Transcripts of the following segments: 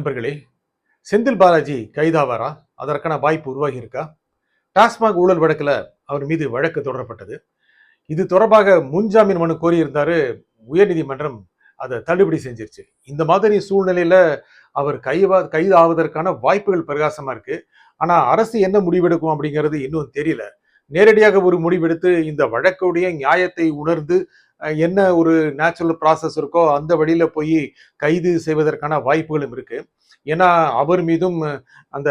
நண்பர்களே, செந்தில் பாலாஜி கைதாவாரா? அதற்கான வாய்ப்பு உருவாகி இருக்கா? டாஸ்மாக் ஊழல் வழக்குல அவர் மீது வழக்கு தொடரப்பட்டது. இது தொடர்பாக முன்ஜாமீன் மனு கோரியிருந்தாரு. உயர்நீதிமன்றம் அதை தள்ளுபடி செஞ்சிருச்சு. இந்த மாதிரி சூழ்நிலையில அவர் கைது ஆவதற்கான வாய்ப்புகள் பிரகாசமா இருக்கு. ஆனா அரசு என்ன முடிவெடுக்கும் அப்படிங்கிறது இன்னும் தெரியல. நேரடியாக ஒரு முடிவெடுத்து இந்த வழக்குடைய நியாயத்தை உணர்ந்து என்ன ஒரு நேச்சுரல் ப்ராசஸ் இருக்கோ அந்த வழியில போய் கைது செய்வதற்கான வாய்ப்புகளும் இருக்கு. ஏன்னா அவர் மீதும் அந்த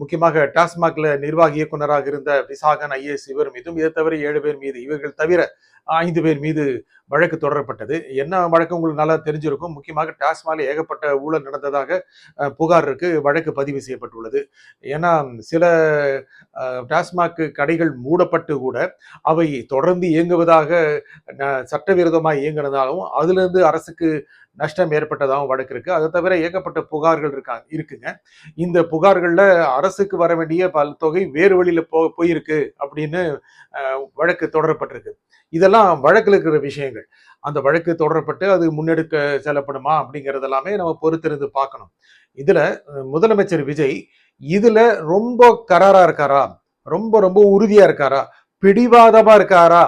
முக்கியமாக டாஸ்மாக்ல நிர்வாக இயக்குநராக இருந்த விசாகன் ஐஏஎஸ் இவர் மீதும் இதை தவிர 7 பேர் மீது, இவர்கள் தவிர 5 பேர் மீது வழக்கு தொடரப்பட்டது. என்ன வழக்கு உங்களுக்கு நல்லா தெரிஞ்சிருக்கும். முக்கியமாக டாஸ்மாக்ல ஏகப்பட்ட ஊழல் நடந்ததாக புகார் இருக்கு, வழக்கு பதிவு செய்யப்பட்டுள்ளது. ஏன்னா சில டாஸ்மாக் கடைகள் மூடப்பட்டு கூட அவை தொடர்ந்து இயங்குவதாக சட்டவிரோதமாக இயங்கினதாகவும் அதிலிருந்து அரசுக்கு நஷ்டம் ஏற்பட்டதாகவும் வழக்கு இருக்கு. அதை தவிர ஏகப்பட்ட புகார்கள் இருக்குங்க. இந்த புகார்கள்ல அரசுக்கு வர வேண்டிய பல தொகை வேறு வழியில போயிருக்கு அப்படின்னு வழக்கு தொடரப்பட்டிருக்கு. இதெல்லாம் வழக்கில் இருக்கிற விஷயங்கள். அந்த வழக்கு தொடரப்பட்டு அது முன்னெடுக்க செல்லப்படுமா அப்படிங்கிறது எல்லாமே நம்ம பொறுத்திருந்து பார்க்கணும். இதுல முதலமைச்சர் விஜய் இதுல ரொம்ப கராரா இருக்காரா, ரொம்ப ரொம்ப உறுதியா இருக்காரா, பிடிவாதமா இருக்காரா,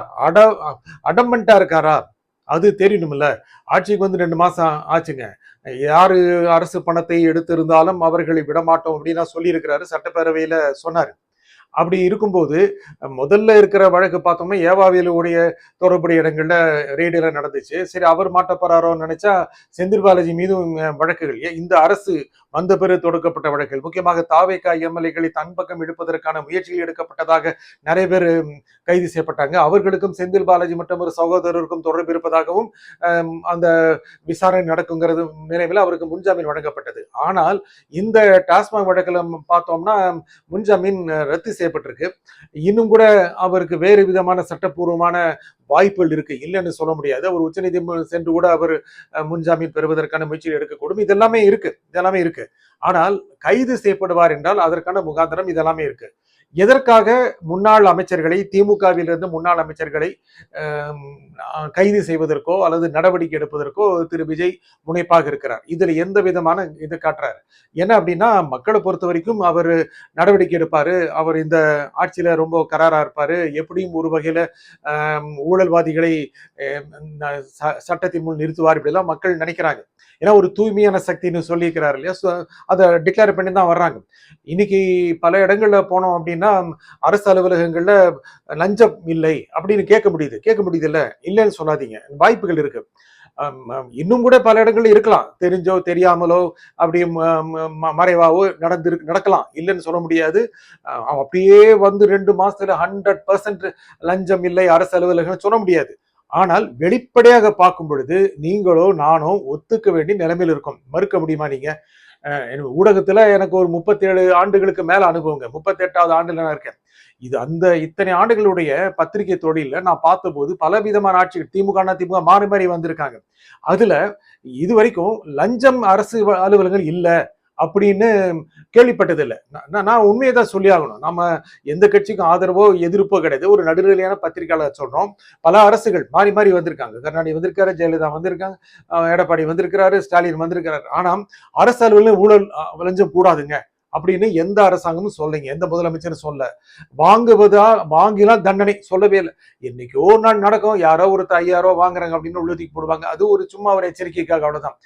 அடமெண்டா இருக்காரா, அது தெரியணும்ல. ஆட்சிக்கு வந்து 2 மாசம் ஆச்சுங்க. யாரு அரசு பணத்தை எடுத்திருந்தாலும் அவர்களை விடமாட்டோம் அப்படின்னு சொல்லியிருக்கிறாரு, சட்டப்பேரவையில சொன்னாரு. அப்படி இருக்கும்போது முதல்ல இருக்கிற வழக்கு பார்த்தோம்னா ஏவாவிலுடைய தொடர்புடைய இடங்கள்ல ரெய்டெல்லாம் நடந்துச்சு. சரி, அவர் மாட்ட போறாரோன்னு நினைச்சா செந்தில் பாலாஜி மீதும் வழக்குகள். இந்த அரசு வந்த பிறகு தொடுக்கப்பட்ட வழக்குகள், முக்கியமாக தாவேகா எம்எல்ஏக்களை தன் பக்கம் இழுப்பதற்கான முயற்சிகள் எடுக்கப்பட்டதாக நிறைய பேர் கைது செய்யப்பட்டாங்க. அவர்களுக்கும் செந்தில் பாலாஜி மற்றும் ஒரு சகோதரருக்கும் தொடர்பு இருப்பதாகவும் அந்த விசாரணை நடக்குங்கிறது நினைவில் அவருக்கு முன்ஜாமீன் வழங்கப்பட்டது. ஆனால் இந்த டாஸ்மாக் வழக்கில் பார்த்தோம்னா முன்ஜாமீன் ரத்து செய்யப்பட்டிருக்கு. இன்னும் கூட அவருக்கு வேறு விதமான சட்டப்பூர்வமான வாய்ப்புகள் இருக்கு, இல்லைன்னு சொல்ல முடியாது. அவர் உச்சநீதிமன்றம் சென்று கூட அவர் முன்ஜாமீன் பெறுவதற்கான முயற்சிகள் எடுக்கக்கூடும். இதெல்லாமே இருக்கு. ஆனால் கைது செய்யப்படுவார் என்றால் அதற்கான முகாந்திரம் இதெல்லாமே இருக்கு. எதற்காக முன்னாள் அமைச்சர்களை, திமுகவில் இருந்து முன்னாள் அமைச்சர்களை கைது செய்வதற்கோ அல்லது நடவடிக்கை எடுப்பதற்கோ திரு விஜய் முனைப்பாக இருக்கிறார். இதுல எந்த விதமான இது காட்டுறாரு. என்ன அப்படின்னா, மக்களை பொறுத்த வரைக்கும் அவர் நடவடிக்கை எடுப்பாரு, அவர் இந்த ஆட்சியில ரொம்ப கராரா இருப்பாரு, எப்படியும் ஒரு வகையில ஊழல்வாதிகளை சட்டத்தின் முன் நிறுத்துவார், இப்படிலாம் மக்கள் நினைக்கிறாங்க. ஏன்னா ஒரு தூய்மையான சக்தின்னு சொல்லியிருக்கிறாரு இல்லையா, அதை டிக்ளேர் பண்ணி தான் வர்றாங்க. இன்னைக்கு பல இடங்கள்ல போனோம் அப்படின்னா அரசு அலுவலகங்கள்ல லஞ்சம் இல்லை அப்படின்னு கேட்க முடியுது இல்லைன்னு சொல்லாதீங்க, வாய்ப்புகள் இருக்கு. இன்னும் கூட பல இடங்கள்ல இருக்கலாம், தெரிஞ்சோ தெரியாமலோ அப்படி மறைவாவோ நடக்கலாம், இல்லைன்னு சொல்ல முடியாது. அப்படியே வந்து 2 மாசத்துல 100% லஞ்சம் இல்லை அரசு அலுவலகம் சொல்ல முடியாது. ஆனால் வெளிப்படையாக பார்க்கும் பொழுது நீங்களோ நானோ ஒத்துக்க வேண்டிய நிலைமையில் இருக்கும். மறுக்க முடியுமா நீங்க? ஊடகத்துல எனக்கு ஒரு 37 ஆண்டுகளுக்கு மேல அனுபவங்க. 38வது ஆண்டுல நான் இருக்கேன். இது அந்த இத்தனை ஆண்டுகளுடைய பத்திரிகை தொழில நான் பார்த்தபோது பல விதமான ஆட்சிகள் திமுக மாறி மாறி வந்திருக்காங்க. அதுல இது வரைக்கும் லஞ்சம் அரசு அலுவலகங்கள் இல்ல அப்படின்னு கேள்விப்பட்டது இல்லை. நான் உண்மையை தான் சொல்லி ஆகணும். நம்ம எந்த கட்சிக்கும் ஆதரவோ எதிர்ப்போ கிடையாது, ஒரு நடுநிலையான பத்திரிகையாளர் சொல்றோம். பல அரசுகள் மாறி மாறி வந்திருக்காங்க. கருணாநிதி வந்திருக்காரு, ஜெயலலிதா வந்திருக்காங்க, எடப்பாடி வந்திருக்கிறாரு, ஸ்டாலின் வந்திருக்கிறாரு. ஆனா அரசு அலுவலகம் ஊழல் லஞ்சம் கூடாதுங்க அப்படின்னு எந்த அரசாங்கமும் சொல்லுங்க, எந்த முதலமைச்சரும் சொல்ல. வாங்கினால் தண்டனை சொல்லவே இல்லை. என்னைக்கோ நான் நடக்கும், யாரோ ஒருத்தர் 5000 வாங்குறாங்க அப்படின்னு உள்ளதுக்கு போடுவாங்க. அது ஒரு சும்மா ஒரு எச்சரிக்கைக்காக, அவ்வளவுதான்.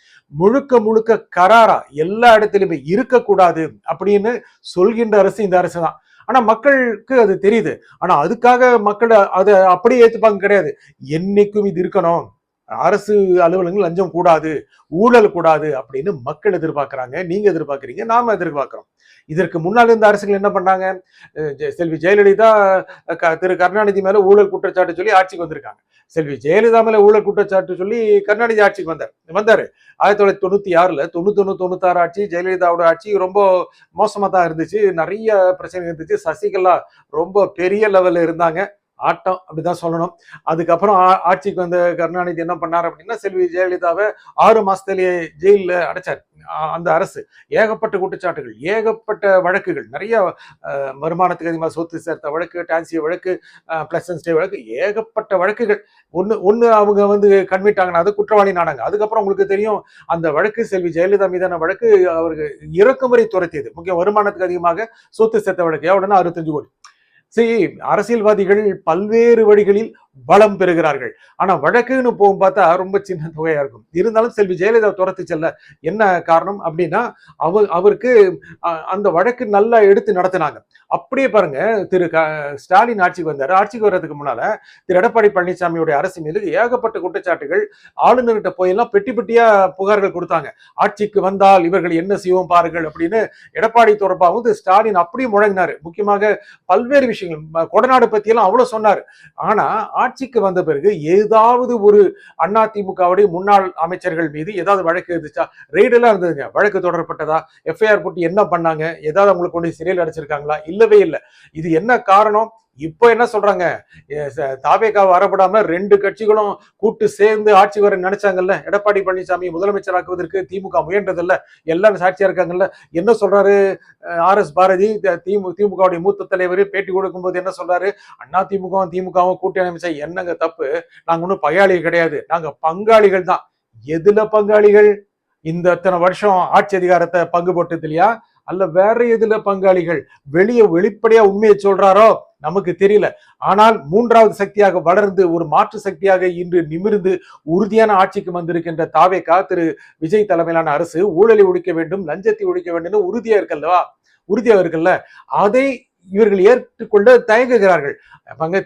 முழுக்க கராரா எல்லா இடத்திலுமே இருக்கக்கூடாது அப்படின்னு சொல்கின்ற அரசு இந்த அரசு தான். ஆனா மக்களுக்கு அது தெரியுது. ஆனா அதுக்காக மக்கள் அதை அப்படியே ஏத்துப்பாங்க கிடையாது. என்னைக்கும் இது இருக்கணும், அரசு அலுவலகங்கள் லஞ்சம் கூடாது, ஊழல் கூடாது அப்படின்னு மக்கள் எதிர்பார்க்கிறாங்க, நீங்க எதிர்பார்க்கிறீங்க, நாம எதிர்பார்க்கிறோம். இதற்கு முன்னால் இருந்த அரசுகள் என்ன பண்ணாங்க? செல்வி ஜெயலலிதா திரு கருணாநிதி மேல ஊழல் குற்றச்சாட்டு சொல்லி ஆட்சிக்கு வந்திருக்காங்க. செல்வி ஜெயலலிதா மேல ஊழல் குற்றச்சாட்டு சொல்லி கருணாநிதி ஆட்சிக்கு வந்தாரு 1996ல. 91 96 ஆட்சி ஜெயலலிதாவோட ஆட்சி ரொம்ப மோசமா தான் இருந்துச்சு, நிறைய பிரச்சனை இருந்துச்சு. சசிகலா ரொம்ப பெரிய லெவல்ல இருந்தாங்க. ஆட்டம் அப்படிதான் சொல்லணும். அதுக்கப்புறம் ஆட்சிக்கு வந்த கருணாநிதி என்ன பண்ணார் அப்படின்னா, செல்வி ஜெயலலிதாவை 6 மாசத்திலேயே ஜெயில அடைச்சார். அந்த அரசு ஏகப்பட்ட குற்றச்சாட்டுகள், ஏகப்பட்ட வழக்குகள், நிறைய வருமானத்துக்கு அதிகமாக சொத்து சேர்த்த வழக்கு, டான்சி வழக்கு, பிளசன்ட் ஸ்டே வழக்கு, ஏகப்பட்ட வழக்குகள். ஒன்னு ஒன்னு அவங்க வந்து கண்மிட்டாங்கன்னா அது குற்றவாளி நாடாங்க. அதுக்கப்புறம் உங்களுக்கு தெரியும் அந்த வழக்கு செல்வி ஜெயலலிதா மீதான வழக்கு அவருக்கு இறக்குமுறை துரத்தியது. முக்கிய வருமானத்துக்கு அதிகமாக சொத்து சேர்த்த வழக்கு எவ்வளவுன்னா 65 கோடி. சரி, அரசியல்வாதிகள் பல்வேறு வழிகளில் பலம் பெறுகிறார்கள். ஆனா வழக்குன்னு போகும் பார்த்தா ரொம்ப சின்ன தொகையா இருக்கும். இருந்தாலும் செல்வி ஜெயலலிதா துரத்து செல்ல என்ன காரணம் அப்படின்னா, அவருக்கு அந்த வழக்கு நல்லா எடுத்து நடத்தினாங்க. அப்படியே பாருங்க, திரு ஸ்டாலின் ஆட்சிக்கு வந்தாரு. ஆட்சிக்கு வர்றதுக்கு முன்னால திரு எடப்பாடி பழனிசாமியுடைய அரசு மீது ஏகப்பட்ட குற்றச்சாட்டுகள், ஆளுநர்கிட்ட போயெல்லாம் பெட்டி பெட்டியா புகார்கள் கொடுத்தாங்க. ஆட்சிக்கு வந்தால் இவர்கள் என்ன செய்வோம் பாருங்கள் அப்படின்னு எடப்பாடி தொடர்பாகவும் ஸ்டாலின் அப்படியே முழங்கினாரு. முக்கியமாக பல்வேறு விஷயங்கள், கொடநாடு பத்தி எல்லாம் அவ்வளவு சொன்னாரு. ஆனா ஆட்சிக்கு வந்த பிறகு ஏதாவது ஒரு அதிமுகவுடைய முன்னாள் அமைச்சர்கள் மீது ஏதாவது வழக்கு இருந்துச்சா? ரெய்டெல்லாம் இருந்ததுங்க. வழக்கு தொடரப்பட்டதா? எஃப்ஐஆர் போட்டு என்ன பண்ணாங்க? ஏதாவது அவங்களுக்கு கொண்டு சிறையில் அடைச்சிருக்காங்களா? இல்லவே இல்லை. இது என்ன காரணம்? இப்போ என்ன சொல்றாங்க, தாவேகாவை வரப்படாம 2 கட்சிகளும் கூட்டு சேர்ந்து ஆட்சி வர நினைச்சாங்கல்ல, எடப்பாடி பழனிசாமி முதலமைச்சராக்குவதற்கு திமுக முயன்றதில்ல, எல்லாரும் சாட்சியா இருக்காங்கல்ல. என்ன சொல்றாரு RS பாரதி, திமுகவுடைய மூத்த தலைவர் பேட்டி கொடுக்கும் போது என்ன சொல்றாரு, அதிமுகவும் திமுகவும் கூட்டணி அமைச்சா என்னங்க தப்பு, நாங்க ஒன்றும் பகையாளிகள் கிடையாது, நாங்க பங்காளிகள் தான். எதுல பங்காளிகள்? இந்த இத்தனை வருஷம் ஆட்சி அதிகாரத்தை பங்கு போட்டது இல்லையா, அல்ல வேற எதுல பங்காளிகள்? வெளிப்படையா உண்மையை சொல்றாரோ நமக்கு தெரியல. ஆனால் 3வது சக்தியாக வளர்ந்து ஒரு மாற்று சக்தியாக இன்று நிமிர்ந்து உறுதியான ஆட்சிக்கு வந்திருக்கின்ற தாவேகா, திரு விஜய் தலைமையிலான அரசு ஊழலை ஒழிக்க வேண்டும், லஞ்சத்தை ஒழிக்க வேண்டும் உறுதியா இருக்குல்ல, அதை இவர்கள் ஏற்றுக்கொள்ள தயங்குகிறார்கள்.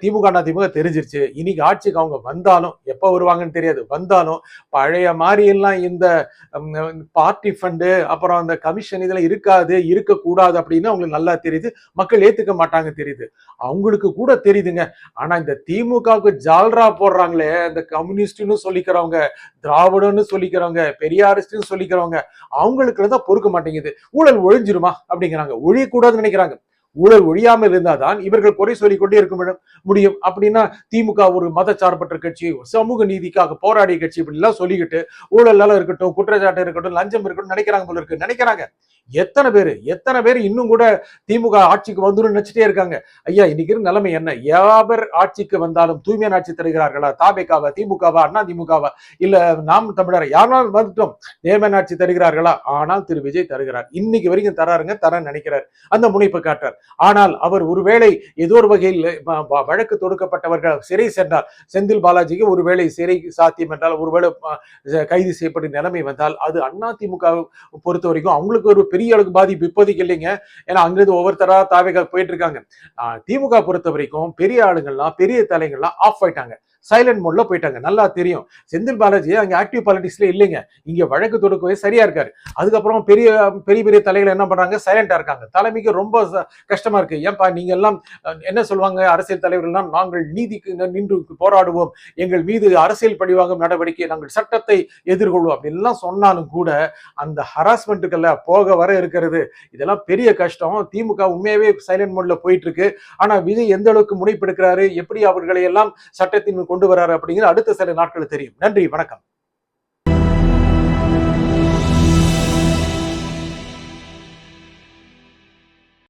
திமுக அதிமுக தெரிஞ்சிருச்சு, இன்னைக்கு ஆட்சிக்கு அவங்க வந்தாலும், எப்ப வருவாங்கன்னு தெரியாது, வந்தாலும் பழைய மாதிரி எல்லாம் இந்த பார்ட்டி ஃபண்டு அப்புறம் அந்த கமிஷன் இதெல்லாம் இருக்கக்கூடாது அப்படின்னு அவங்களுக்கு நல்லா தெரியுது. மக்கள் ஏத்துக்க மாட்டாங்க தெரியுது, அவங்களுக்கு கூட தெரியுதுங்க. ஆனா இந்த திமுகவுக்கு ஜால்ரா போடுறாங்களே, இந்த கம்யூனிஸ்ட்னு சொல்லிக்கிறவங்க, திராவிடன்னு சொல்லிக்கிறவங்க, பெரியாரிஸ்ட்னு சொல்லிக்கிறவங்க, அவங்களுக்கு தான் பொறுக்க மாட்டேங்குது. ஊழல் ஒழிஞ்சிருமா அப்படிங்கிறாங்க, ஒழியக்கூடாதுன்னு நினைக்கிறாங்க. ஊழல் ஒழியாமல் இருந்தால்தான் இவர்கள் குறை சொல்லிக் கொண்டே இருக்க முடியும். அப்படின்னா திமுக ஒரு மதச்சார்பற்ற கட்சி, சமூக நீதிக்காக போராடிய கட்சி இப்படி எல்லாம் சொல்லிக்கிட்டு ஊழல் இருக்கட்டும், குற்றச்சாட்டு இருக்கட்டும், லஞ்சம் இருக்கட்டும் நினைக்கிறாங்க போல இருக்கு. நினைக்கிறாங்க. எத்தனை பேர் இன்னும் கூட திமுக ஆட்சிக்கு வந்துடும் நினைச்சிட்டே இருக்காங்க. ஐயா, இன்னைக்கு நிலைமை என்ன? யாவர் ஆட்சிக்கு வந்தாலும் தூய்மையான ஆட்சி தருகிறார்களா? தாவேகாவா, திமுகவா, அதிமுகவா, இல்ல நாம் தமிழர் யாராலும் வந்துட்டோம், நேர்மையான ஆட்சி தருகிறார்களா? ஆனால் திரு விஜய் தருகிறார். இன்னைக்கு வரைக்கும் தரேன்னு நினைக்கிறார், அந்த முனைப்பு காட்டுறார். ஆனால் அவர் ஒருவேளை ஏதோ ஒரு வகையில் வழக்கு தொடுக்கப்பட்டவர்கள் சிறை சென்றால், செந்தில் பாலாஜிக்கு ஒருவேளை சிறை சாத்தியம் என்றால், ஒருவேளை கைது செய்யப்படும் நிலைமை வந்தால், அது அதிமுக பொறுத்த வரைக்கும் அவங்களுக்கு ஒரு பெரிய அளவுக்கு பாதிப்பு இப்போதைக்கு இல்லைங்க. ஏன்னா அங்கிருந்து ஒவ்வொருத்தரா தாவேகா போயிட்டு இருக்காங்க. திமுக பொறுத்த வரைக்கும் பெரிய ஆளுங்கள்லாம், பெரிய தலைங்கள்லாம் ஆஃப் ஆயிட்டாங்க, சைலண்ட் மோட்ல போயிட்டாங்க. நல்லா தெரியும், செந்தில் பாலாஜி அங்க ஆக்டிவ் பாலிடிக்ஸ்ல இல்லைங்க, இங்க வழக்கு தொடுக்கவே சரியா இருக்காரு. அதுக்கப்புறம் பெரிய பெரிய தலைகள் என்ன பண்றாங்க, சைலண்டா இருக்காங்க. தலைமைக்கு ரொம்ப கஷ்டமா இருக்கு. ஏன்பா நீங்க எல்லாம் என்ன சொல்லுவாங்க அரசியல் தலைவர்கள்லாம், நாங்கள் நீதிக்கு நின்று போராடுவோம், எங்கள் மீது அரசியல் பழிவாங்கும் நடவடிக்கை, நாங்கள் சட்டத்தை எதிர்கொள்வோம் அப்படின்லாம் சொன்னாலும் கூட அந்த ஹராஸ்மெண்ட்டுக்கெல்லாம் போக வர இருக்கிறது, இதெல்லாம் பெரிய கஷ்டம். திமுக உண்மையாவே சைலண்ட் மோட்ல போயிட்டு இருக்கு. ஆனா விஜய் எந்த அளவுக்கு முனைப்பெடுக்கிறாரு, எப்படி அவர்களை எல்லாம் சட்டத்தின் கொண்டு வராரு அப்படிங்கிற அடுத்த சில நாட்கள் தெரியும். நன்றி, வணக்கம்.